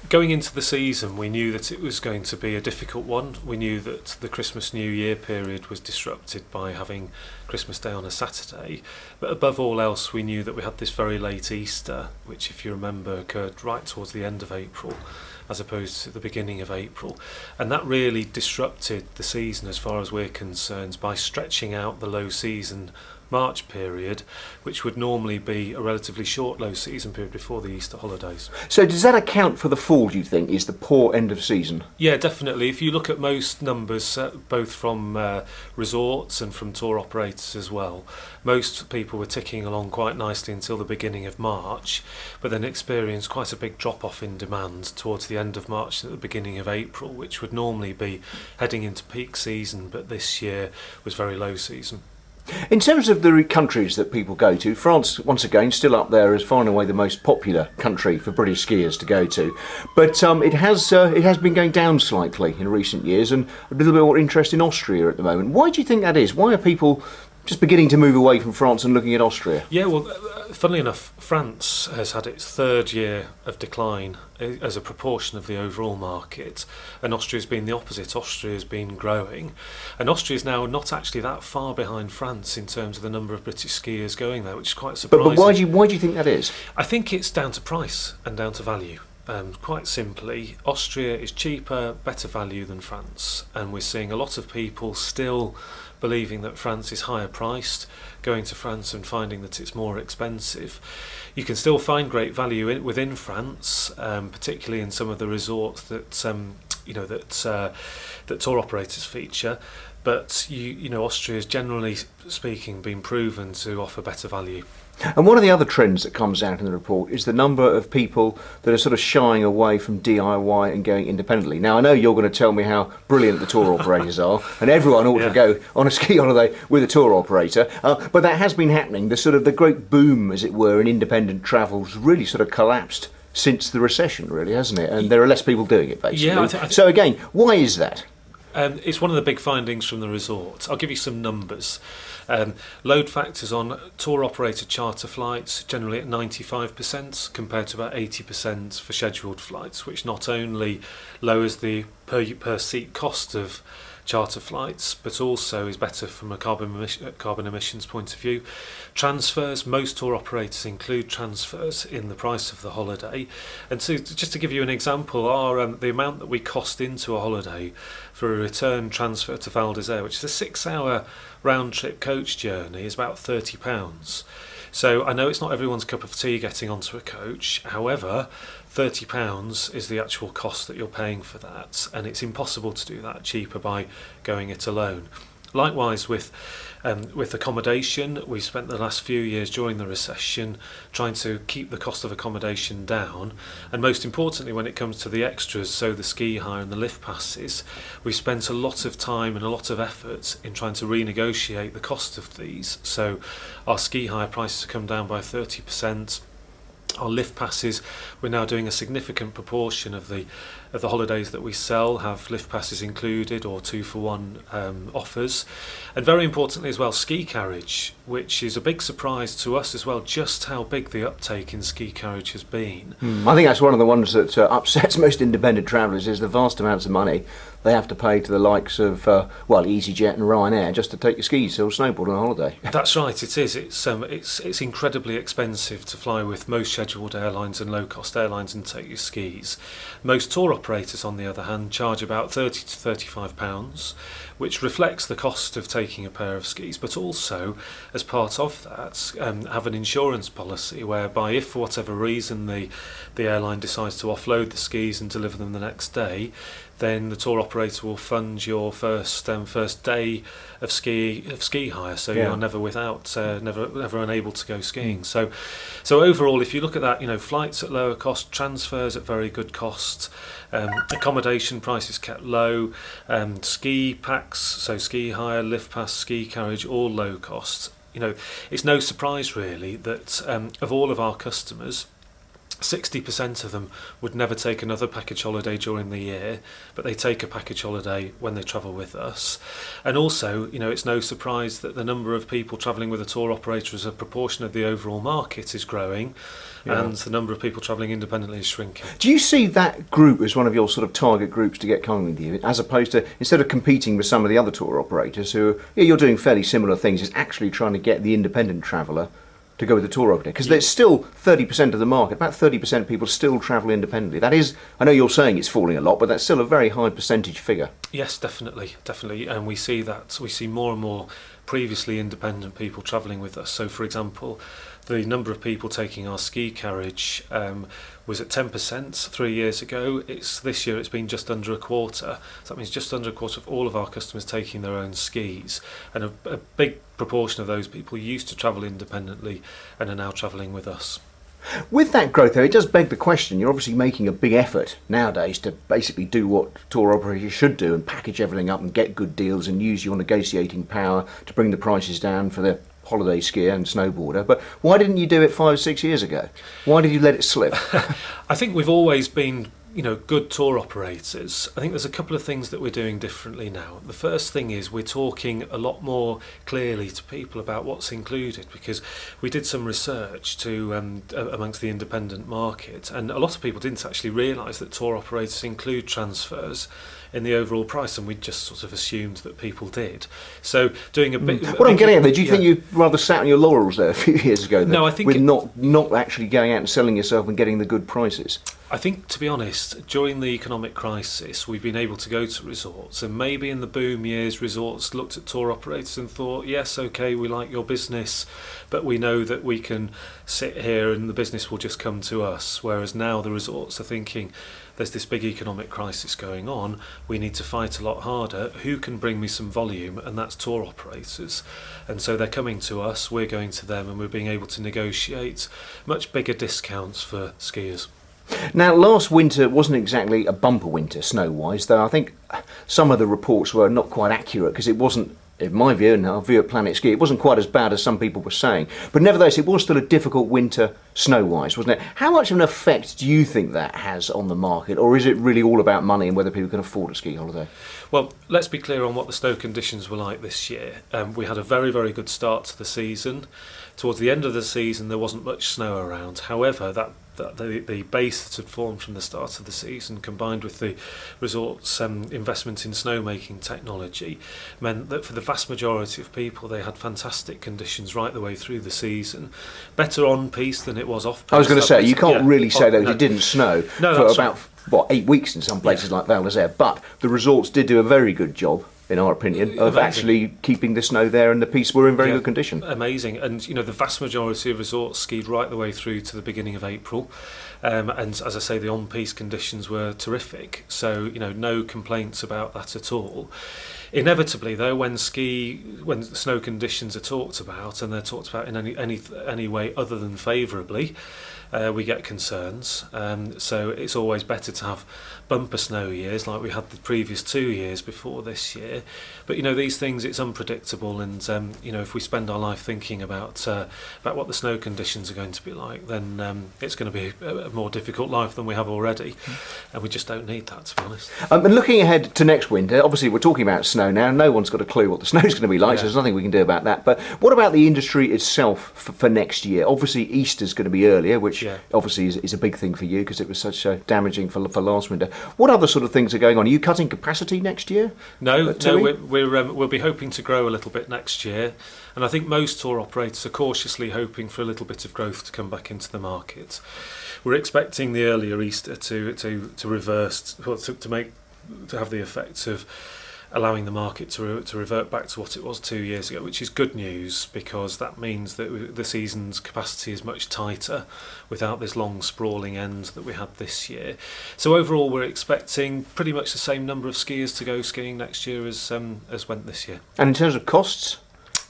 Going into the season, we knew that it was going to be a difficult one. We knew that the Christmas New Year period was disrupted by having Christmas Day on a Saturday. But above all else, we knew that we had this very late Easter, which, if you remember, occurred right towards the end of April, as opposed to the beginning of April. And that really disrupted the season as far as we're concerned by stretching out the low season March period, which would normally be a relatively short low season period before the Easter holidays. So does that account for the fall, do you think, is the poor end of season? Yeah, definitely. If you look at most numbers, both from resorts and from tour operators as well, most people were ticking along quite nicely until the beginning of March, but then experienced quite a big drop-off in demand towards the end of March and at the beginning of April, which would normally be heading into peak season, but this year was very low season. In terms of the countries that people go to, France, once again, still up there as far and away the most popular country for British skiers to go to. But it has been going down slightly in recent years, and a little bit more interest in Austria at the moment. Why do you think that is? Why are people just beginning to move away from France and looking at Austria? Yeah, well, funnily enough, France has had its third year of decline as a proportion of the overall market, and Austria's been the opposite. Austria's been growing, and Austria's now not actually that far behind France in terms of the number of British skiers going there, which is quite surprising. But why do you think that is? I think it's down to price and down to value. Quite simply, Austria is cheaper, better value than France, and we're seeing a lot of people still believing that France is higher priced, going to France and finding that it's more expensive. You can still find great value within France, particularly in some of the resorts that that tour operators feature. But Austria has generally speaking been proven to offer better value. And one of the other trends that comes out in the report is the number of people that are sort of shying away from DIY and going independently. Now, I know you're going to tell me how brilliant the tour operators are, and everyone ought to go on a ski holiday with a tour operator. But that has been happening. The great boom, as it were, in independent travel's really sort of collapsed since the recession, really, hasn't it? And there are less people doing it, basically. Yeah, so again, why is that? It's one of the big findings from the resort. I'll give you some numbers. Load factors on tour operator charter flights generally at 95% compared to about 80% for scheduled flights, which not only lowers the per seat cost of charter flights, but also is better from a carbon emissions point of view. Transfers, most tour operators include transfers in the price of the holiday. And so, just to give you an example, the amount that we cost into a holiday for a return transfer to Val d'Isère, which is a 6-hour round-trip coach journey, is about £30. So I know it's not everyone's cup of tea getting onto a coach. However, £30 is the actual cost that you're paying for that, and it's impossible to do that cheaper by going it alone. Likewise with accommodation, we spent the last few years during the recession trying to keep the cost of accommodation down, and most importantly when it comes to the extras, so the ski hire and the lift passes, we spent a lot of time and a lot of effort in trying to renegotiate the cost of these. So our ski hire prices have come down by 30%. Our lift passes, we're now doing a significant proportion of the holidays that we sell have lift passes included or 2-for-1 offers. And very importantly as well, ski carriage, which is a big surprise to us as well, just how big the uptake in ski carriage has been. I think that's one of the ones that upsets most independent travellers, is the vast amounts of money they have to pay to the likes of EasyJet and Ryanair just to take your skis or snowboard on a holiday. That's right, it is. It's incredibly expensive to fly with most scheduled airlines and low-cost airlines and take your skis. Most tour operators, on the other hand, charge about £30 to £35, which reflects the cost of taking a pair of skis, but also, as part of that, have an insurance policy whereby if for whatever reason the airline decides to offload the skis and deliver them the next day, then the tour operator will fund your first day of ski hire, so you're never never unable to go skiing. So overall, if you look at that, flights at lower cost, transfers at very good cost, accommodation prices kept low, ski packs, so ski hire, lift pass, ski carriage, all low cost. It's no surprise really that of all of our customers, 60% of them would never take another package holiday during the year, but they take a package holiday when they travel with us. And also, it's no surprise that the number of people travelling with a tour operator as a proportion of the overall market is growing, and the number of people travelling independently is shrinking. Do you see that group as one of your sort of target groups to get coming with you, as opposed to, instead of competing with some of the other tour operators who, you're doing fairly similar things, is actually trying to get the independent traveller to go with the tour operator? Because there's still 30% of the market, about 30% of people still travel independently. That is, I know you're saying it's falling a lot, but that's still a very high percentage figure. Yes, definitely, and we see that. We see more and more previously independent people travelling with us. So, for example, the number of people taking our ski carriage was at 10% 3 years ago. This year it's been just under a quarter. So that means just under a quarter of all of our customers taking their own skis, and a big proportion of those people used to travel independently and are now travelling with us. With that growth, though, it does beg the question. You're obviously making a big effort nowadays to basically do what tour operators should do and package everything up and get good deals and use your negotiating power to bring the prices down for the holiday skier and snowboarder. But why didn't you do it 5 or 6 years ago? Why did you let it slip? I think we've always been good tour operators. I think there's a couple of things that we're doing differently now. The first thing is we're talking a lot more clearly to people about what's included, because we did some research amongst the independent market, and a lot of people didn't actually realise that tour operators include transfers in the overall price, and we just sort of assumed that people did. So doing a bit... What I'm getting at there, do you think you rather sat on your laurels there a few years ago No, I think with not actually going out and selling yourself and getting the good prices? I think, to be honest, during the economic crisis, we've been able to go to resorts, and maybe in the boom years, resorts looked at tour operators and thought, yes, okay, we like your business, but we know that we can sit here and the business will just come to us. Whereas now the resorts are thinking, there's this big economic crisis going on, we need to fight a lot harder. Who can bring me some volume? And that's tour operators. And so they're coming to us, we're going to them, and we're being able to negotiate much bigger discounts for skiers. Now, last winter wasn't exactly a bumper winter snow-wise, though I think some of the reports were not quite accurate, because it wasn't, in my view and our view at PlanetSKI, it wasn't quite as bad as some people were saying. But nevertheless, it was still a difficult winter snow-wise, wasn't it? How much of an effect do you think that has on the market, or is it really all about money and whether people can afford a ski holiday? Well, let's be clear on what the snow conditions were like this year. We had a very, very good start to the season. Towards the end of the season, there wasn't much snow around. However, the base that had formed from the start of the season, combined with the resort's investment in snowmaking technology, meant that for the vast majority of people, they had fantastic conditions right the way through the season. Better on piste than it was off piste. I was going to say, you can't really say that it didn't snow for about 8 weeks in some places like Val d'Isère, but the resorts did do a very good job, in our opinion, of actually keeping the snow there, and the pistes were in very good condition. Amazing. And the vast majority of resorts skied right the way through to the beginning of April, and as I say, the on-piste conditions were terrific, so no complaints about that at all. Inevitably, though, when the snow conditions are talked about, and they're talked about in any way other than favourably, we get concerns. So it's always better to have bumper snow years like we had the previous 2 years before this year. But these things, it's unpredictable, and if we spend our life thinking about what the snow conditions are going to be like, then it's going to be a more difficult life than we have already, and we just don't need that, to be honest. And looking ahead to next winter, obviously we're talking about snow now. No one's got a clue what the snow's going to be like, so there's nothing we can do about that. But what about the industry itself for next year? Obviously Easter's going to be earlier, which obviously is a big thing for you because it was such damaging for last winter. What other sort of things are going on? Are you cutting capacity next year? No, we'll be hoping to grow a little bit next year, and I think most tour operators are cautiously hoping for a little bit of growth to come back into the market. We're expecting the earlier Easter to reverse, to have the effect of allowing the market to revert back to what it was 2 years ago, which is good news, because that means that the season's capacity is much tighter without this long sprawling end that we had this year. So overall, we're expecting pretty much the same number of skiers to go skiing next year as went this year. And in terms of costs?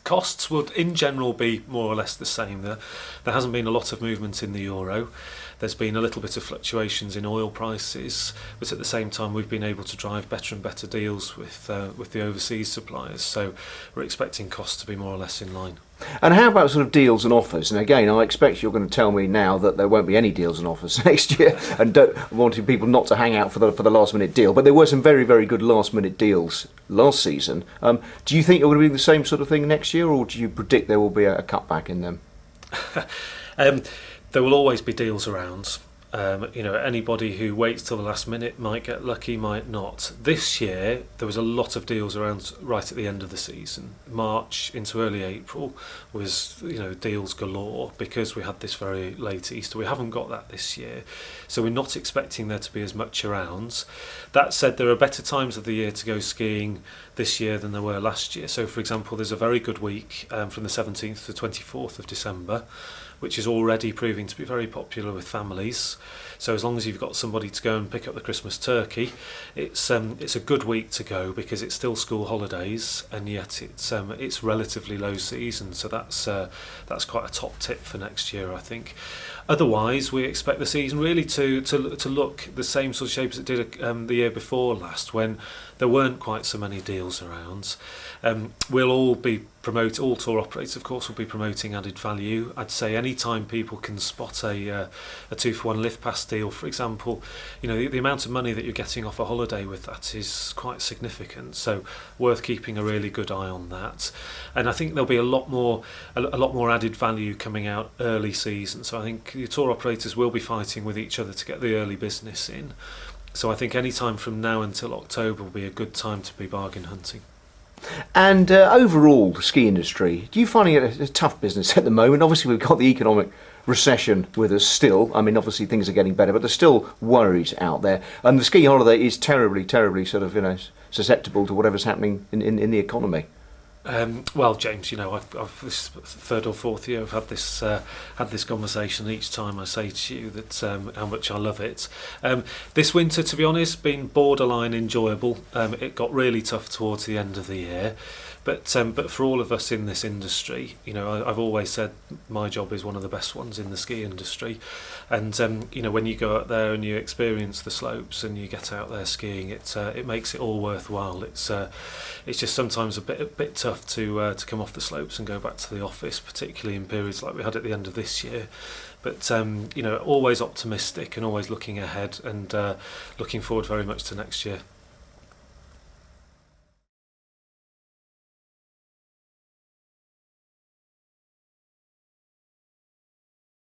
Costs would in general be more or less the same. There hasn't been a lot of movement in the euro. There's been a little bit of fluctuations in oil prices, but at the same time we've been able to drive better and better deals with the overseas suppliers. So we're expecting costs to be more or less in line. And how about sort of deals and offers? And again, I expect you're going to tell me now that there won't be any deals and offers next year, and don't wanting people not to hang out for the last minute deal. But there were some very, very good last minute deals last season. Do you think you're going to be the same sort of thing next year, or do you predict there will be a cutback in them? There will always be deals around. Anybody who waits till the last minute might get lucky, might not. This year, there was a lot of deals around right at the end of the season. March into early April was, deals galore because we had this very late Easter. We haven't got that this year, so we're not expecting there to be as much around. That said, there are better times of the year to go skiing this year than there were last year. So, for example, there's a very good week from the 17th to 24th of December, which is already proving to be very popular with families. So as long as you've got somebody to go and pick up the Christmas turkey, it's a good week to go because it's still school holidays and yet it's relatively low season. So that's quite a top tip for next year, I think. Otherwise, we expect the season really to look the same sort of shape as it did the year before last, when there weren't quite so many deals around. We'll all be all tour operators, of course, will be promoting added value. I'd say any time people can spot a 2-for-1 lift pass deal, for example, the amount of money that you're getting off a holiday with that is quite significant. So worth keeping a really good eye on that. And I think there'll be a lot more added value coming out early season. So I think the tour operators will be fighting with each other to get the early business in. So I think any time from now until October will be a good time to be bargain hunting. And overall, the ski industry, do you find it a tough business at the moment? Obviously, we've got the economic recession with us still. I mean, obviously things are getting better, but there's still worries out there. And the ski holiday is terribly, terribly sort of, susceptible to whatever's happening in the economy. Well, James, I've this third or fourth year I've had this conversation. Each time I say to you that how much I love it. This winter, to be honest, been borderline enjoyable. It got really tough towards the end of the year, but for all of us in this industry, I've always said my job is one of the best ones in the ski industry. And when you go out there and you experience the slopes and you get out there skiing, it makes it all worthwhile. It's just sometimes a bit tough to come off the slopes and go back to the office, particularly in periods like we had at the end of this year. But always optimistic and always looking ahead and looking forward very much to next year.